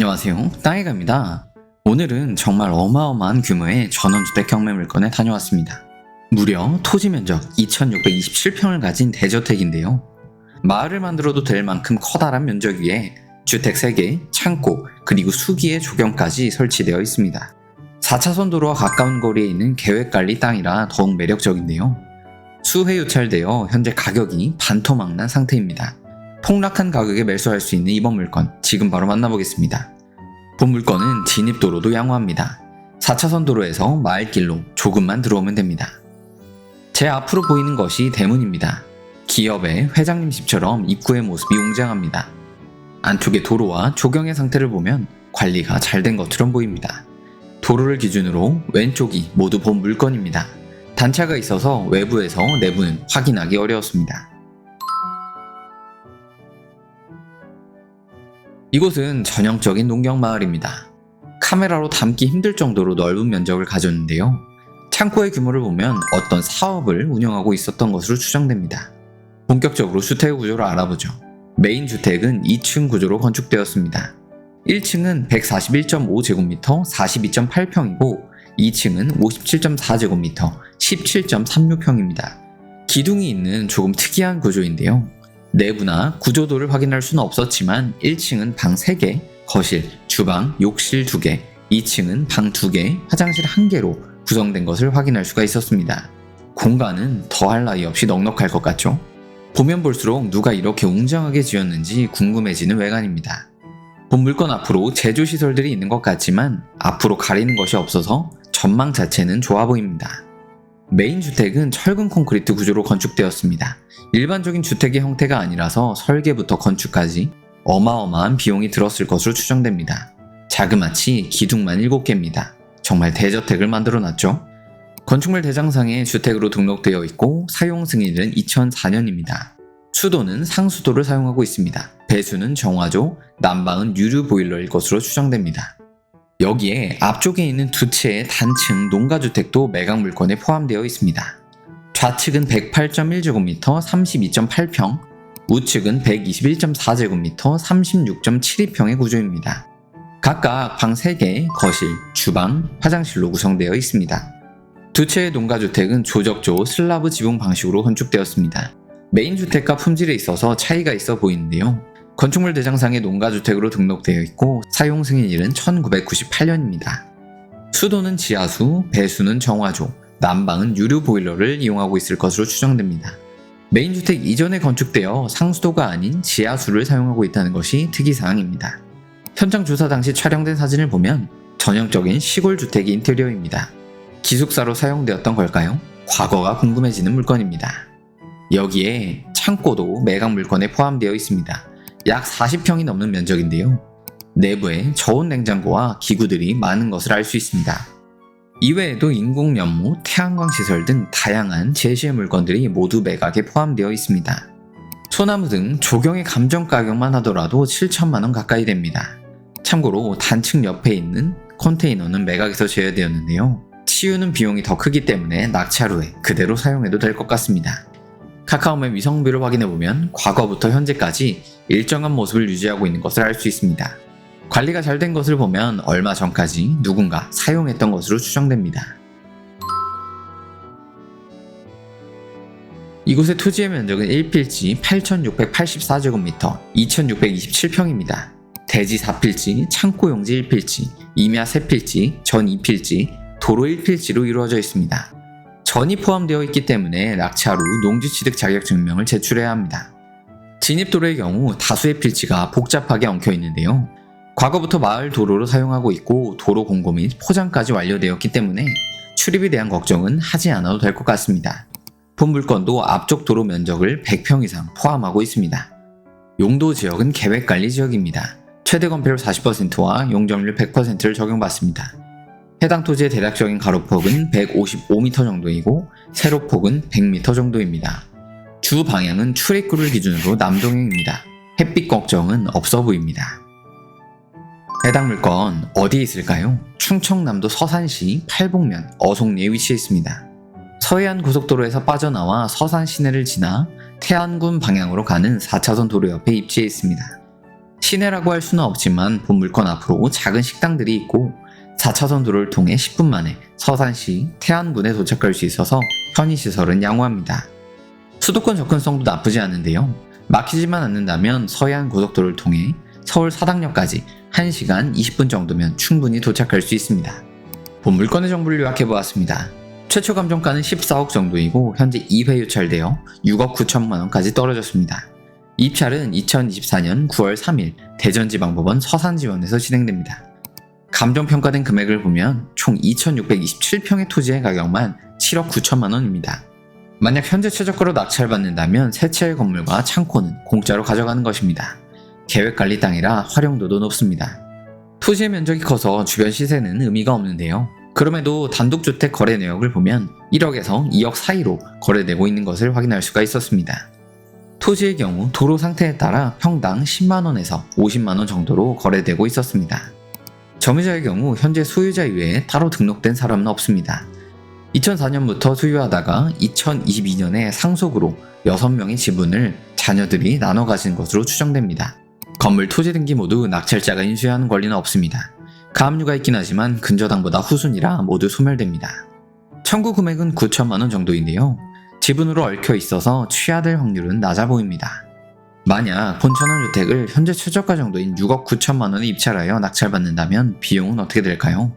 안녕하세요, 땅이가입니다. 오늘은 정말 어마어마한 규모의 전원주택 경매 물건에 다녀왔습니다. 무려 토지 면적 2627평을 가진 대저택인데요. 마을을 만들어도 될 만큼 커다란 면적 위에 주택 3개, 창고, 그리고 수기의 조경까지 설치되어 있습니다. 4차선 도로와 가까운 거리에 있는 계획관리 땅이라 더욱 매력적인데요. 수회 유찰되어 현재 가격이 반토막난 상태입니다. 폭락한 가격에 매수할 수 있는 이번 물건 지금 바로 만나보겠습니다. 본 물건은 진입도로도 양호합니다. 4차선 도로에서 마을길로 조금만 들어오면 됩니다. 제 앞으로 보이는 것이 대문입니다. 기업의 회장님 집처럼 입구의 모습이 웅장합니다. 안쪽의 도로와 조경의 상태를 보면 관리가 잘 된 것처럼 보입니다. 도로를 기준으로 왼쪽이 모두 본 물건입니다. 단차가 있어서 외부에서 내부는 확인하기 어려웠습니다. 이곳은 전형적인 농경마을입니다. 카메라로 담기 힘들 정도로 넓은 면적을 가졌는데요. 창고의 규모를 보면 어떤 사업을 운영하고 있었던 것으로 추정됩니다. 본격적으로 주택 구조를 알아보죠. 메인 주택은 2층 구조로 건축되었습니다. 1층은 141.5제곱미터 42.8평이고 2층은 57.4제곱미터 17.36평입니다. 기둥이 있는 조금 특이한 구조인데요. 내부나 구조도를 확인할 수는 없었지만 1층은 방 3개, 거실, 주방, 욕실 2개, 2층은 방 2개, 화장실 1개로 구성된 것을 확인할 수가 있었습니다. 공간은 더할 나위 없이 넉넉할 것 같죠? 보면 볼수록 누가 이렇게 웅장하게 지었는지 궁금해지는 외관입니다. 본 물건 앞으로 제조시설들이 있는 것 같지만 앞으로 가리는 것이 없어서 전망 자체는 좋아 보입니다. 메인 주택은 철근 콘크리트 구조로 건축되었습니다. 일반적인 주택의 형태가 아니라서 설계부터 건축까지 어마어마한 비용이 들었을 것으로 추정됩니다. 자그마치 기둥만 7개입니다. 정말 대저택을 만들어놨죠? 건축물 대장상에 주택으로 등록되어 있고 사용 승인일은 2004년입니다. 수도는 상수도를 사용하고 있습니다. 배수는 정화조, 난방은 유류 보일러일 것으로 추정됩니다. 여기에 앞쪽에 있는 두 채의 단층 농가주택도 매각 물건에 포함되어 있습니다. 좌측은 108.1제곱미터 32.8평, 우측은 121.4제곱미터 36.72평의 구조입니다. 각각 방 3개, 거실, 주방, 화장실로 구성되어 있습니다. 두 채의 농가주택은 조적조 슬라브 지붕 방식으로 건축되었습니다. 메인 주택과 품질에 있어서 차이가 있어 보이는데요. 건축물 대장상에 농가주택으로 등록되어 있고 사용 승인일은 1998년입니다. 수도는 지하수, 배수는 정화조, 난방은 유류 보일러를 이용하고 있을 것으로 추정됩니다. 메인 주택 이전에 건축되어 상수도가 아닌 지하수를 사용하고 있다는 것이 특이사항입니다. 현장 조사 당시 촬영된 사진을 보면 전형적인 시골 주택의 인테리어입니다. 기숙사로 사용되었던 걸까요? 과거가 궁금해지는 물건입니다. 여기에 창고도 매각 물건에 포함되어 있습니다. 약 40평이 넘는 면적인데요. 내부에 저온 냉장고와 기구들이 많은 것을 알 수 있습니다. 이외에도 인공 연못, 태양광 시설 등 다양한 제시의 물건들이 모두 매각에 포함되어 있습니다. 소나무 등 조경의 감정 가격만 하더라도 7천만 원 가까이 됩니다. 참고로 단층 옆에 있는 컨테이너는 매각에서 제외되었는데요. 치우는 비용이 더 크기 때문에 낙찰 후에 그대로 사용해도 될 것 같습니다. 카카오맵 위성비를 확인해보면 과거부터 현재까지 일정한 모습을 유지하고 있는 것을 알 수 있습니다. 관리가 잘 된 것을 보면 얼마 전까지 누군가 사용했던 것으로 추정됩니다. 이곳의 토지의 면적은 1필지 8,684제곱미터 2,627평입니다. 대지 4필지, 창고 용지 1필지, 임야 3필지, 전 2필지, 도로 1필지로 이루어져 있습니다. 전이 포함되어 있기 때문에 낙찰 후 농지취득 자격증명을 제출해야 합니다. 진입도로의 경우 다수의 필지가 복잡하게 엉켜 있는데요. 과거부터 마을 도로로 사용하고 있고 도로 공고 및 포장까지 완료되었기 때문에 출입에 대한 걱정은 하지 않아도 될 것 같습니다. 본 물건도 앞쪽 도로 면적을 100평 이상 포함하고 있습니다. 용도 지역은 계획관리 지역입니다. 최대 건폐율 40%와 용적률 100%를 적용받습니다. 해당 토지의 대략적인 가로폭은 155m 정도이고 세로폭은 100m 정도입니다. 주 방향은 출입구를 기준으로 남동향입니다. 햇빛 걱정은 없어 보입니다. 해당 물건 어디에 있을까요? 충청남도 서산시 팔복면 어송리에 위치해 있습니다. 서해안 고속도로에서 빠져나와 서산 시내를 지나 태안군 방향으로 가는 4차선 도로 옆에 입지해 있습니다. 시내라고 할 수는 없지만 본 물건 앞으로 작은 식당들이 있고 4차선 도로를 통해 10분 만에 서산시 태안군에 도착할 수 있어서 편의시설은 양호합니다. 수도권 접근성도 나쁘지 않은데요. 막히지만 않는다면 서해안 고속도로를 통해 서울 사당역까지 1시간 20분 정도면 충분히 도착할 수 있습니다. 본 물건의 정보를 요약해보았습니다. 최초 감정가는 14억 정도이고 현재 2회 유찰되어 6억 9천만 원까지 떨어졌습니다. 입찰은 2024년 9월 3일 대전지방법원 서산지원에서 진행됩니다. 감정평가된 금액을 보면 총 2,627평의 토지의 가격만 7억 9천만 원입니다. 만약 현재 최저가로 낙찰받는다면 세 채의 건물과 창고는 공짜로 가져가는 것입니다. 계획관리 땅이라 활용도도 높습니다. 토지의 면적이 커서 주변 시세는 의미가 없는데요. 그럼에도 단독주택 거래 내역을 보면 1억에서 2억 사이로 거래되고 있는 것을 확인할 수가 있었습니다. 토지의 경우 도로 상태에 따라 평당 10만원에서 50만원 정도로 거래되고 있었습니다. 점유자의 경우 현재 소유자 이외에 따로 등록된 사람은 없습니다. 2004년부터 소유하다가 2022년에 상속으로 6명의 지분을 자녀들이 나눠 가진 것으로 추정됩니다. 건물 토지 등기 모두 낙찰자가 인수하는 권리는 없습니다. 가압류가 있긴 하지만 근저당보다 후순이라 모두 소멸됩니다. 청구 금액은 9천만원 정도인데요. 지분으로 얽혀 있어서 취하될 확률은 낮아 보입니다. 만약 본천원 주택을 현재 최저가 정도인 6억 9천만 원에 입찰하여 낙찰받는다면 비용은 어떻게 될까요?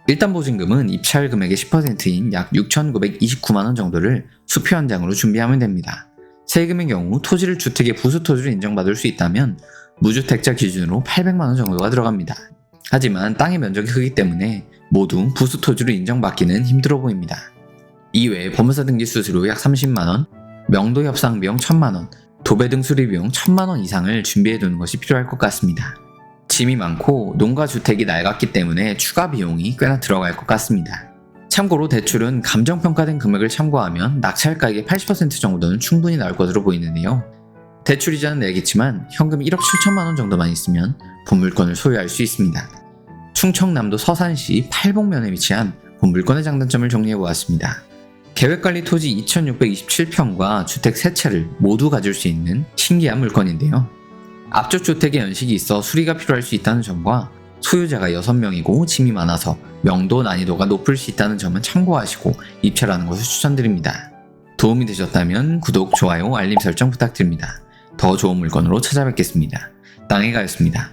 일단 보증금은 입찰 금액의 10%인 약 6,929만 원 정도를 수표 한 장으로 준비하면 됩니다. 세금의 경우 토지를 주택의 부수토지로 인정받을 수 있다면 무주택자 기준으로 800만 원 정도가 들어갑니다. 하지만 땅의 면적이 크기 때문에 모두 부수토지로 인정받기는 힘들어 보입니다. 이외에 법무사 등기 수수료 약 30만 원, 명도 협상 비용 1,000만 원, 도배 등 수리 비용 1,000만 원 이상을 준비해 두는 것이 필요할 것 같습니다. 짐이 많고 농가 주택이 낡았기 때문에 추가 비용이 꽤나 들어갈 것 같습니다. 참고로 대출은 감정평가된 금액을 참고하면 낙찰가액의 80% 정도는 충분히 나올 것으로 보이는데요. 대출이자는 내겠지만 현금 1억 7천만 원 정도만 있으면 본 물건을 소유할 수 있습니다. 충청남도 서산시 팔복면에 위치한 본 물건의 장단점을 정리해보았습니다. 계획관리 토지 2,627평과 주택 3채를 모두 가질 수 있는 신기한 물건인데요. 앞쪽 주택에 연식이 있어 수리가 필요할 수 있다는 점과 소유자가 6명이고 짐이 많아서 명도 난이도가 높을 수 있다는 점은 참고하시고 입찰하는 것을 추천드립니다. 도움이 되셨다면 구독, 좋아요, 알림 설정 부탁드립니다. 더 좋은 물건으로 찾아뵙겠습니다. 땅해가였습니다.